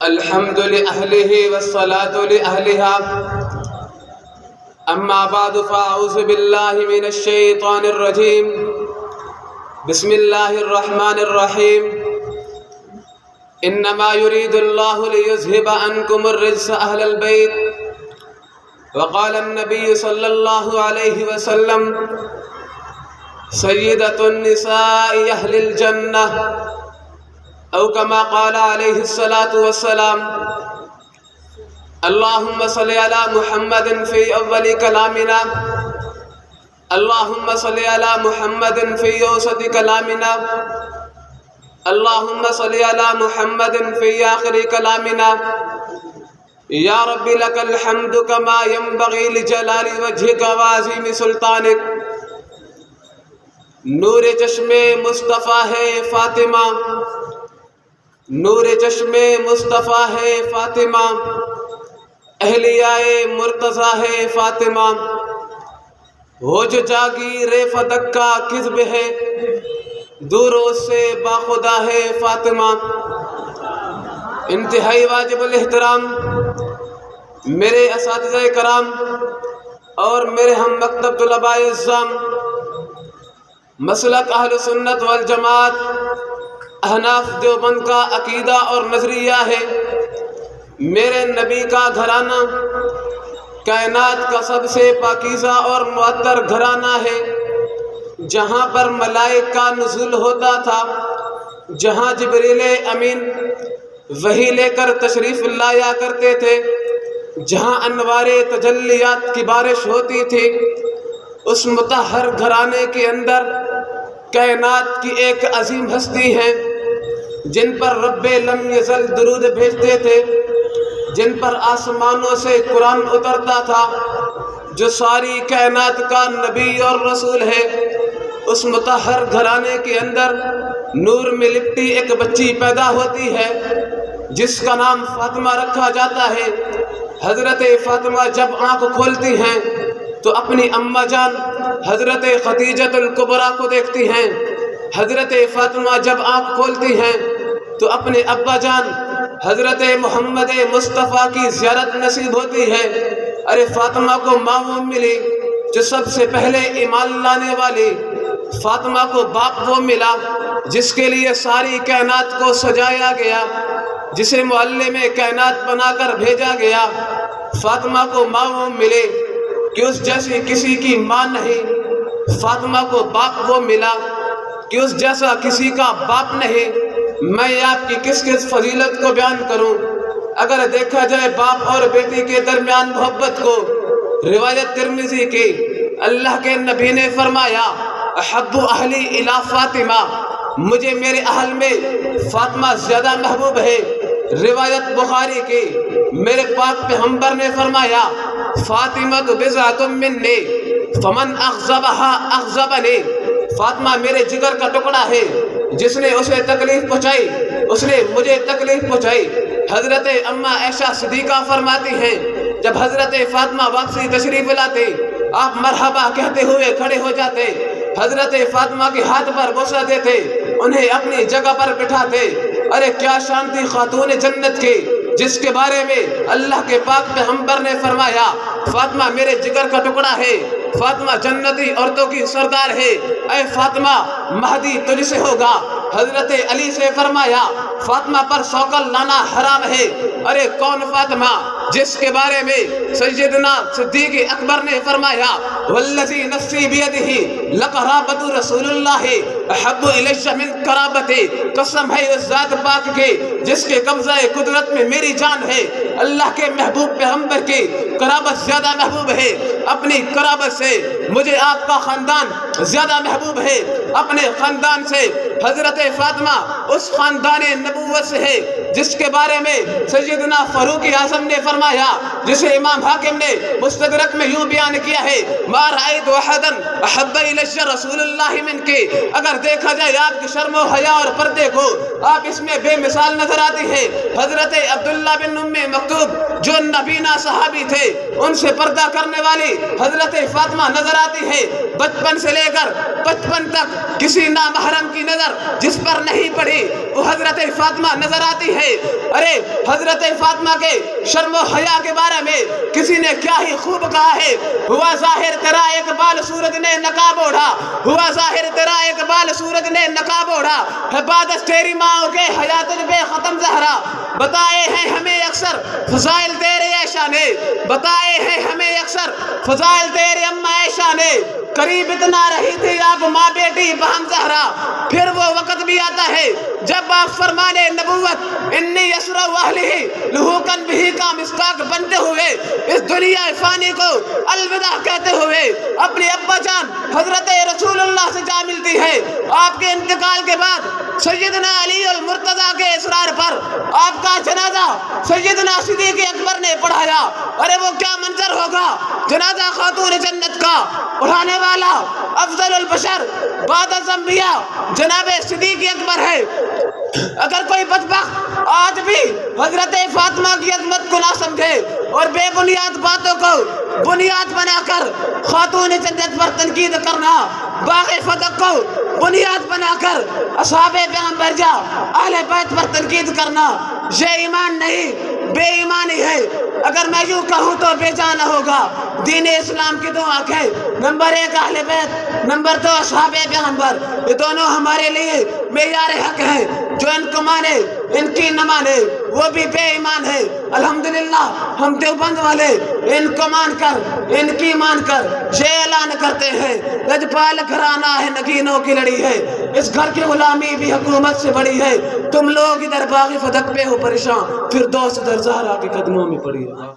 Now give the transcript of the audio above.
الحمد لأهله والصلاة لأهلها أما بعد فأعوذ بالله من الشيطان الرجيم بسم الله الرحمن الرحيم إنما يريد الله ليذهب عنكم الرجس أهل البيت وقال النبي صلى الله عليه وسلم سيدة النساء أهل الجنة أو كما قال عليه الصلاة والسلام اللهم صل على محمد في أول كلامنا اللهم صل على محمد في وسط كلامنا اللهم صل على محمد في آخر كلامنا يا رب لك الحمد كما ينبغي لجلال وجهك وعظيم سلطانك نور چشم مصطفیٰ ہے فاطمہ نور چشم مصطفیٰ ہے فاطمہ اہلیائے مرتضیٰ ہے فاطمہ ہو جو جاگیر فدق کا کذب ہے دوروں سے باخدا ہے فاطمہ انتہائی واجب الاحترام میرے اساتذہ کرام اور میرے ہم مکتب طلباء اعزام مسلک اہل سنت والجماعت احناف دیوبند کا عقیدہ اور نظریہ ہے میرے نبی کا گھرانہ کائنات کا سب سے پاکیزہ اور معطر گھرانہ ہے جہاں پر ملائک کا نزول ہوتا تھا جہاں جبریل امین وحی لے کر تشریف لایا کرتے تھے جہاں انوار تجلیات کی بارش ہوتی تھی اس مطہر گھرانے کے اندر کائنات کی ایک عظیم ہستی ہے جن پر رب لم یزل درود بھیجتے تھے جن پر آسمانوں سے قرآن اترتا تھا جو ساری کائنات کا نبی اور رسول ہے اس مطہر گھرانے کے اندر نور میں لپٹی ایک بچی پیدا ہوتی ہے جس کا نام فاطمہ رکھا جاتا ہے حضرت فاطمہ جب آنکھ کھولتی ہیں تو اپنی اماں جان حضرت خدیجۃ الکبریٰ کو دیکھتی ہیں حضرت فاطمہ جب آنکھ کھولتی ہیں تو اپنے ابا جان حضرت محمد مصطفیٰ کی زیارت نصیب ہوتی ہے ارے فاطمہ کو ماں وہ ملی جو سب سے پہلے ایمان لانے والی فاطمہ کو باپ وہ ملا جس کے لیے ساری کائنات کو سجایا گیا جسے معلم کائنات بنا کر بھیجا گیا فاطمہ کو ماں وہ ملے کہ اس جیسی کسی کی ماں نہیں فاطمہ کو باپ وہ ملا کہ اس جیسا کسی کا باپ نہیں میں آپ کی کس کس فضیلت کو بیان کروں اگر دیکھا جائے باپ اور بیٹی کے درمیان محبت کو روایت ترمذی کی اللہ کے نبی نے فرمایا احب اہلی الی فاطمہ مجھے میرے اہل میں فاطمہ زیادہ محبوب ہے روایت بخاری کی میرے پاک پیغمبر نے فرمایا فاطمہ بضعۃ منی فمن اغضبها اغضبنی فاطمہ میرے جگر کا ٹکڑا ہے جس نے اسے تکلیف پہنچائی اس نے مجھے تکلیف پہنچائی حضرت اماں عائشہ صدیقہ فرماتی ہیں جب حضرت فاطمہ واپسی تشریف لاتے آپ مرحبا کہتے ہوئے کھڑے ہو جاتے حضرت فاطمہ کے ہاتھ پر بوسہ دیتے انہیں اپنی جگہ پر بٹھاتے ارے کیا شان تھی خاتون جنت کی جس کے بارے میں اللہ کے پاک پیغمبر نے فرمایا فاطمہ میرے جگر کا ٹکڑا ہے فاطمہ جنتی عورتوں کی سردار ہے اے فاطمہ مہدی تجھ سے ہوگا حضرت علی سے فرمایا فاطمہ پر سوکل لانا حرام ہے ارے کون فاطمہ جس کے بارے میں سیدنا صدیق اکبر نے فرمایا والذی نفسی بیدہ لقرابۃ رسول اللہ احب الی من قرابتی قسم ہے اس ذات پاک کی جس کے قبضہ قدرت میں میری جان ہے اللہ کے محبوب پیغمبر کی قرابت زیادہ محبوب ہے اپنی قرابت سے مجھے آپ کا خاندان زیادہ محبوب ہے اپنے خاندان سے حضرت فاطمہ اس خاندان نبوت سے ہے جس کے بارے میں سیدنا فاروق اعظم نے فرمایا جسے امام حاکم نے مستدرک میں یوں بیان کیا ہے ما رأیت احدا احب الی رسول اللہ من کی اگر دیکھا جائے آپ کی شرم و حیا اور پردے کو آپ اس میں بے مثال نظر آتی ہے حضرت عبداللہ بن ام مکتوم جو نبینا صحابی تھے ان سے پردہ کرنے والی حضرت فاطمہ نظر آتی ہے بچپن سے لے کر 55 تک کسی نامحرم کی نظر جس پر نہیں پڑی وہ حضرت فاطمہ نظر آتی ہے ہے۔ ارے حضرت فاطمہ کے شرم و حیا کے بارے میں کسی نے کیا ہی خوب کہا ہے، ہوا ظاہر تیرا اقبال سورج نے نقاب اوڑھا، ہوا ظاہر تیرا اقبال سورج نے نقاب اوڑھا، ہے بادش تیری ماں کے حیات بے ختم زہرا، بتائے ہیں ہمیں اکثر فضائل تیرے عائشہ نے، بتائے ہیں ہمیں اکثر فضائل تیرے اماں عائشہ نے، قریب اتنا رہی تھی آپ ماں بیٹی بہن زہرا، پھر وہ وقت بھی آتا ہے جب آپ فرمانے نبوت انی یسرا اہلہ لہوکن بھی کا مصداق بنتے ہوئے اس دنیا فانی کو الوداع کہتے ہوئے اپنے ابا جان حضرت رسول اللہ سے جا ملتی ہے۔ آپ کے انتقال کے بعد سیدنا علی المرتضیٰ کے اصرار پر آپ کا جنازہ سیدنا صدیق اکبر نے پڑھایا۔ ارے وہ کیا منظر ہوگا، جنازہ خاتون جنت کا پڑھانے والا افضل البشر بعد الانبیاء جناب صدیق اکبر ہے۔ اگر کوئی بدبخت آج بھی حضرت فاطمہ کی عظمت کو نہ سمجھے اور بے بنیاد باتوں کو بنیاد بنا کر خاتون جنت پر تنقید کرنا، باغ فتح کو بنیاد بنا کر اصحاب پیغمبر جا اہل بیت پر تنقید کرنا، یہ ایمان نہیں بے ایمانی ہے۔ اگر میں یوں کہوں تو بے جانا ہوگا۔ دین اسلام کی دو آنکھیں، نمبر 1 اہل بیت، نمبر 2 اصحاب پیغمبر، یہ دونوں ہمارے لیے معیار حق ہیں۔ جو ان کو مانے ان کی نہ مانے وہ بھی بے ایمان ہے۔ الحمدللہ ہم دیوبند والے ان کو مان کر ان کی مان کر یہ اعلان کرتے ہیں، لجپال گھرانہ ہے نگینوں کی لڑی ہے، اس گھر کی غلامی بھی حکومت سے بڑی ہے، تم لوگ ادھر باغ فتح پہ ہو پریشان، پھر دوست در زہرا کے قدموں میں پڑی ہے۔